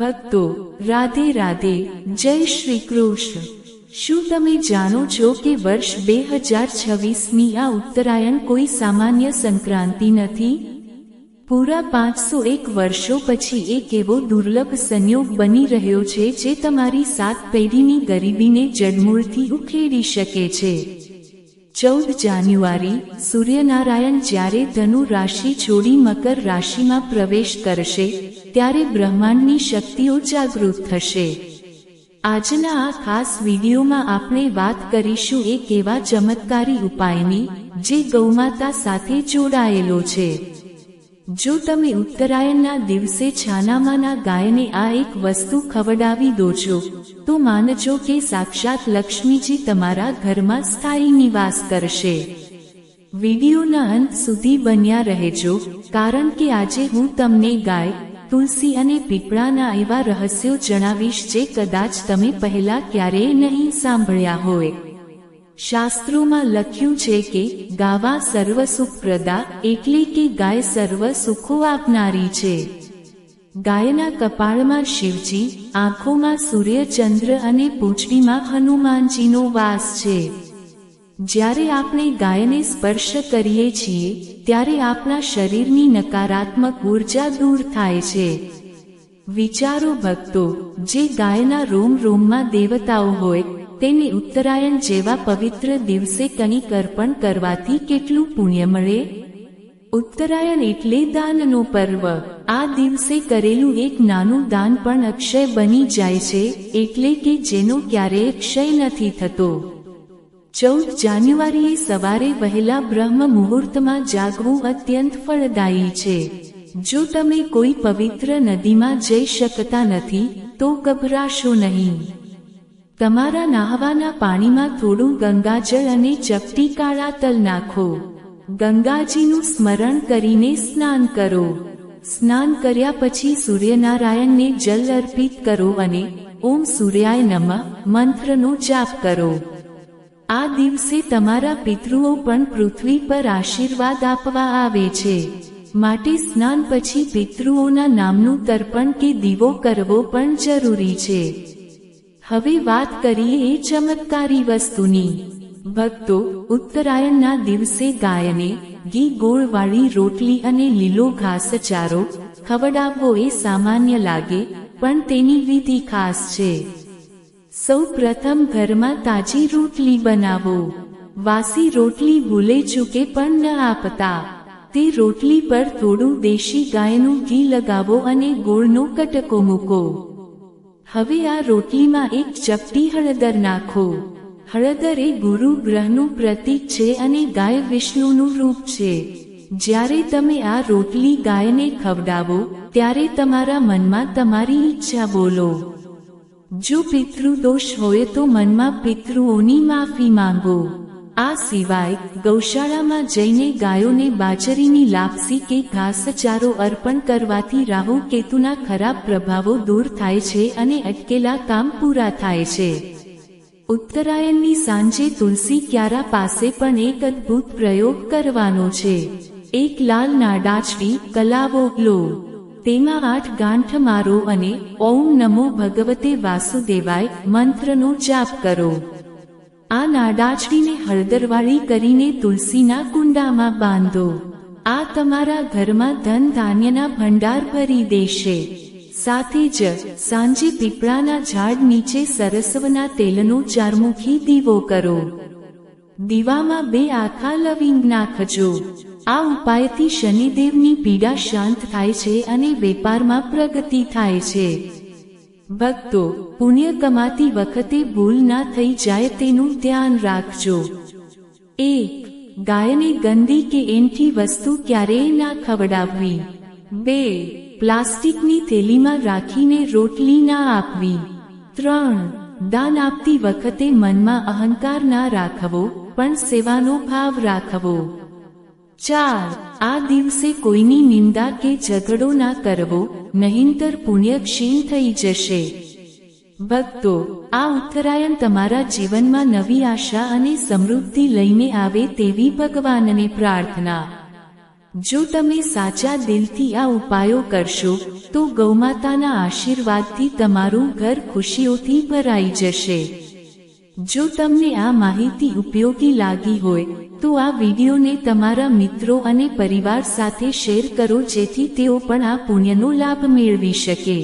ભક્તો રાધે રાધે, જય શ્રી કૃષ્ણ। શું તમે જાણો છો કે વર્ષ 2026ની આ ઉત્તરાયણ કોઈ સામાન્ય સંક્રાંતિ નથી? પૂરા 501 વર્ષો પછી એક એવો દુર્લભ સંયોગ બની રહ્યો છે જે તમારી 7 પેઢીની ગરીબીને જડમૂળથી ઉખેડી શકે છે। 14 જાન્યુઆરી સૂર્યનારાયણ જ્યારે ધનુ રાશિ છોડી મકર રાશિમાં પ્રવેશ કરશે ત્યારે બ્રહ્માંડની શક્તિઓ જાગૃત થશે। આજના આ ખાસ વિડીયોમાં આપણે વાત કરીશું એક એવા ચમત્કારી ઉપાયની જે ગૌમાતા સાથે જોડાયેલો છે। જો તમે ઉત્તરાયણના દિવસે છાનામાના ગાયને આ એક વસ્તુ ખવડાવી દો છો તો માનજો કે સાક્ષાત લક્ષ્મીજી તમારા ઘરમાં સ્થાયી નિવાસ કરશે। વિડીયોના અંત સુધી બન્યા રહેજો, કારણ કે આજે હું તમને ગાય, તુલસી અને પીપળાના એવા રહસ્યો જણાવીશ જે કદાચ તમે પહેલા ક્યારેય નહીં સાંભળ્યા હોય। શાસ્ત્રોમાં લખ્યું છે કે ગાવા સર્વ સુખપ્રદા, એટલે કે ગાય સર્વ સુખો આપનારી છે। ગાયના કપાળમાં શિવજી, આંખોમાં સૂર્ય ચંદ્ર અને પૂંછડીમાં હનુમાનજીનો વાસ છે। જ્યારે આપણે ગાયને સ્પર્શ કરીએ છીએ ત્યારે આપણા શરીરની નકારાત્મક ઉર્જા દૂર થાય છે। વિચારો ભક્તો, જે ગાયના રોમ રોમમાં દેવતાઓ હોય તેને ઉત્તરાયણ જેવા પવિત્ર દિવસે કંઈક અર્પણ કરવાથી કેટલું પુણ્ય મળે? ઉત્તરાયણ એટલે દાનનો પર્વ। આ દિવસે કરેલું એક નાનું દાન પણ અક્ષય બની જાય છે, એટલે કે જેનો ક્યારેય ક્ષય નથી થતો। 14 જાન્યુઆરીએ સવારે વહેલા બ્રહ્મ મુહૂર્તમાં જાગવું અત્યંત ફળદાયી છે। જો તમે કોઈ પવિત્ર નદીમાં જઈ શકતા નથી તો ગભરાશો નહીં। તમારા નહાવાના પાણીમાં થોડું ગંગાજળ અને ચપટી કાળા તલ નાખો। ગંગાજીનું સ્મરણ કરીને સ્નાન કરો। સ્નાન કર્યા પછી સૂર્યનારાયણને જલ અર્પિત કરો અને ઓમ સૂર્યાય નમઃ મંત્રનો જાપ કરો। આ દિવસે તમારા પિતૃઓ પણ પૃથ્વી પર આશીર્વાદ આપવા આવે છે, માટે સ્નાન પછી પિતૃઓના નામનું તર્પણ કે દીવો કરવો પણ જરૂરી છે। હવે વાત કરીએ એ ચમત્કારી વસ્તુની। ભક્તો, ઉત્તરાયણના દિવસે ગાયને ઘી ગોળવાળી રોટલી અને લીલો ઘાસચારો ખવડાવવો એ સામાન્ય લાગે, પણ તેની વિધિ ખાસ છે। સૌ પ્રથમ ઘરમાં તાજી રોટલી બનાવો। વાસી રોટલી ભૂલે ચૂકે પણ ન આપતા। તે રોટલી પર થોડું દેશી ગાયનું ઘી લગાવો અને ગોળનો કટકો મૂકો। હવે આ રોટલીમાં એક ચપટી હળદર નાખો। હળદર એ ગુરુ ગ્રહનું પ્રતીક છે અને ગાય વિષ્ણુનું રૂપ છે। જ્યારે તમે આ રોટલી ગાયને ખવડાવો ત્યારે તમારા મનમાં તમારી ઈચ્છા બોલો। જો પિતૃદોષ હોય તો મનમાં પિતૃઓની માફી માંગો। આ સિવાય ગૌશાળામાં જઈને ગાયોને બાજરીની લાપસી કે ઘાસચારો અર્પણ કરવાથી રાહુ કેતુના ખરાબ પ્રભાવો દૂર થાય છે અને અટકેલા કામ પૂરા થાય છે। ઉત્તરાયણની સાંજે તુલસી ક્યારા પાસે પણ એક અદ્ભુત પ્રયોગ કરવાનો છે। એક લાલ નાડાચડી કલાવો લો, તેમાં 8 ગાંઠ મારો અને ઓમ નમો ભગવતે વાસુદેવાય મંત્રનો જાપ કરો। આ નાડાચડીને હળદરવાળી કરીને તુલસીના કુંડામાં બાંધો। આ તમારા ઘરમાં ધન ધાન્યના ભંડાર ભરી દેશે। સાથે જ સાંજે પીપળાના ઝાડ નીચે સરસવના તેલનો ચારમુખી દીવો કરો। દીવામાં 2 આખા લવિંગ નાખજો। આ ઉપાયથી શનિદેવની પીડા શાંત થાય છે અને વેપારમાં પ્રગતિ થાય છે। ભક્તો, પુણ્ય કમાતી વખતે ભૂલ ના થઈ જાય તેનું ધ્યાન રાખજો। 1. ગાયને ગંદી કે એંઠી વસ્તુ ક્યારેય ના ખવડાવવી। 2. પ્લાસ્ટિકની થેલીમાં રાખીને રોટલી ના આપવી। 3. દાન આપતી વખતે મનમાં અહંકાર ના રાખવો, પણ સેવાનો ભાવ રાખવો। 4. આ દિવસે કોઈની નિંદા કે ઝઘડો ના કરવો, નહીંતર પુણ્ય ક્ષીણ થઈ જશે। ભક્તો, આ ઉત્તરાયણ તમારા જીવનમાં નવી આશા અને સમૃદ્ધિ લઈને આવે તેવી ભગવાનને પ્રાર્થના। જો તમે સાચા દિલથી આ ઉપાયો કરશો તો ગૌમાતાના આશીર્વાદથી તમારું ઘર ખુશીઓથી ભરાઈ જશે। જો તમને આ માહિતી ઉપયોગી લાગી હોય તો આ વિડીયોને તમારા મિત્રો અને પરિવાર સાથે શેર કરો જેથી તેઓ પણ આ પુણ્યનો લાભ મેળવી શકે।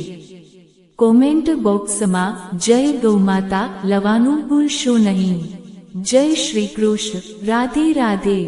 કોમેન્ટ બોક્સમાં જય ગૌમાતા લખવાનું ભૂલશો નહીં। જય શ્રી કૃષ્ણ। રાધે રાધે।